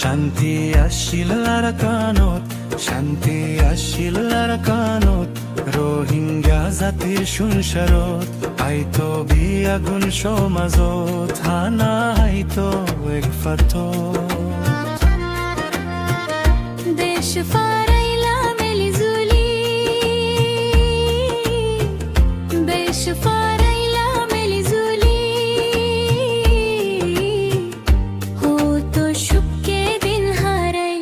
শান্তি আসিল আরাকানত, শান্তি আসিল আরাকানত, রোহিঙ্গা জাতির সংসারত আইতো বিয়াগুন সমাজত, হানা আইতো এক ফাতত। দেশ ফারাইলা মেলিজুলি, দেশ ফারাইলা মেলিজুলি, হতো সুখে দিন হারাই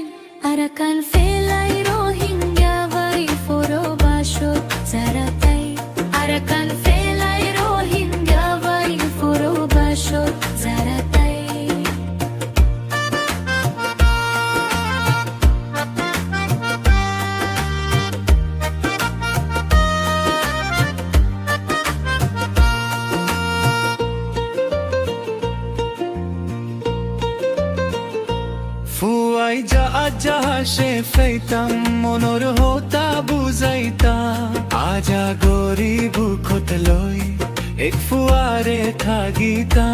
আরাকান ফেলাই রোহিঙ্গা বাড়ি ফোরো বাসত যারা তাই, আরাকান ফেলাই রোহিঙ্গা বাড়ি ফোরো বাসত যারা তাই। ফুয়াই যা আজা সে ফেইতাম মনোর হতা বুঝাইতা, আজা গরিব খত লই এক ফুয়ারে থাকিতা।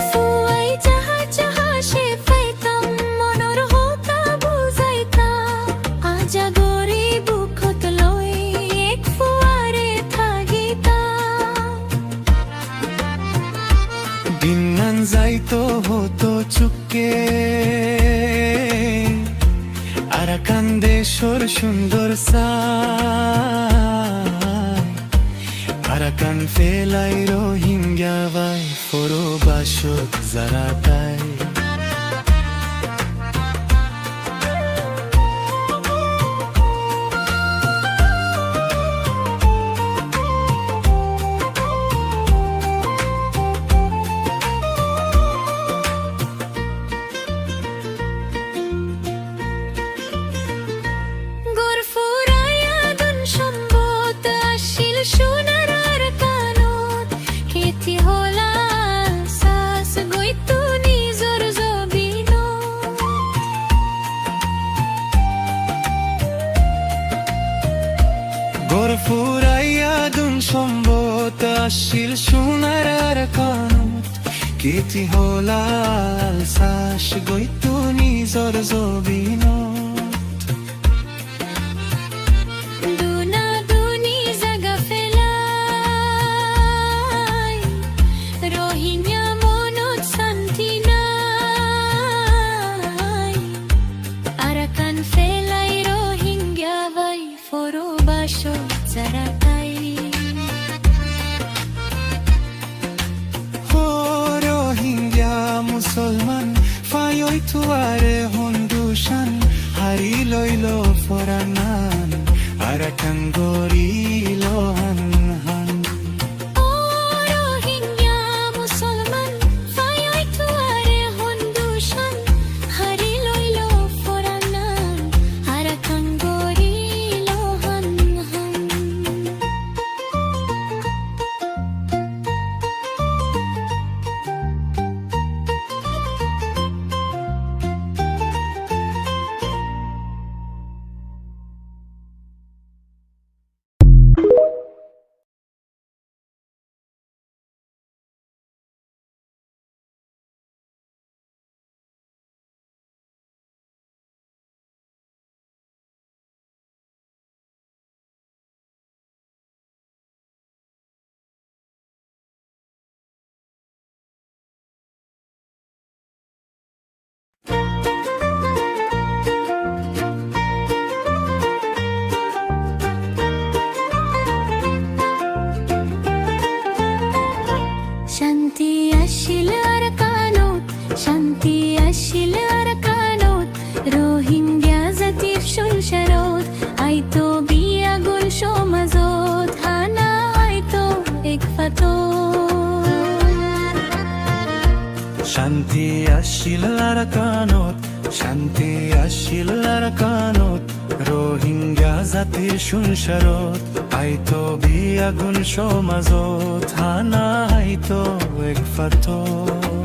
ফুয়াই যাহা যাহা সে ফেইতাম মনোর হতা বুঝাইতা, আজা গরিব খত লই এক ফুয়ারে থাকিতা। দিনান যাইতো হতো চুপকে আরাকান দেশর সুন্দর সাই, আরাকান ফেলাই রোহিঙ্গা বাই ফোরো বাসত যারা তাই। গরফুরাইয়া দুন সম্বত আসিল সোনার আরাকানত, খেতি হলা সাস গইতো নিজর জবিনত। গোর ফুরাইয়া দুন সম্বত আসিল সোনার আরাকানত, কেতি হলাল সাস গইতো নিজর জবিনত। দুনা দুনি জাগা ফেলাই রোহিঙ্গা মনত শান্তি নাই, আরাকান ফেলাই রোহিঙ্গা বাই ফোরো বাসত যারা তাই। ও রোহিঙ্গা মুসলমান ফায়ই তুয়ারে হন্দুশান, হারি লইল ফরানান আরাকান গরিল হান হান। ও রোহিঙ্গা মুসলমান ফায়ই তুয়ারে হন্দুশান, হারি লইল ফরানান আরাকান গরিল হান হান। শান্তি আসিল আরাকানত, শান্তি আসিল আরাকানত, রোহিঙ্গা জাতির সংসারত আইতো বিয়াগুন সমাজত, হানা আইতো এক ফাতত। শান্তি আসিল আরাকানত, শান্তি আসিল আরাকানত, রোহিঙ্গা জাতির সংসারত আইতো বিয়াগুন সমাজত, হানা আইতো এক ফাতত।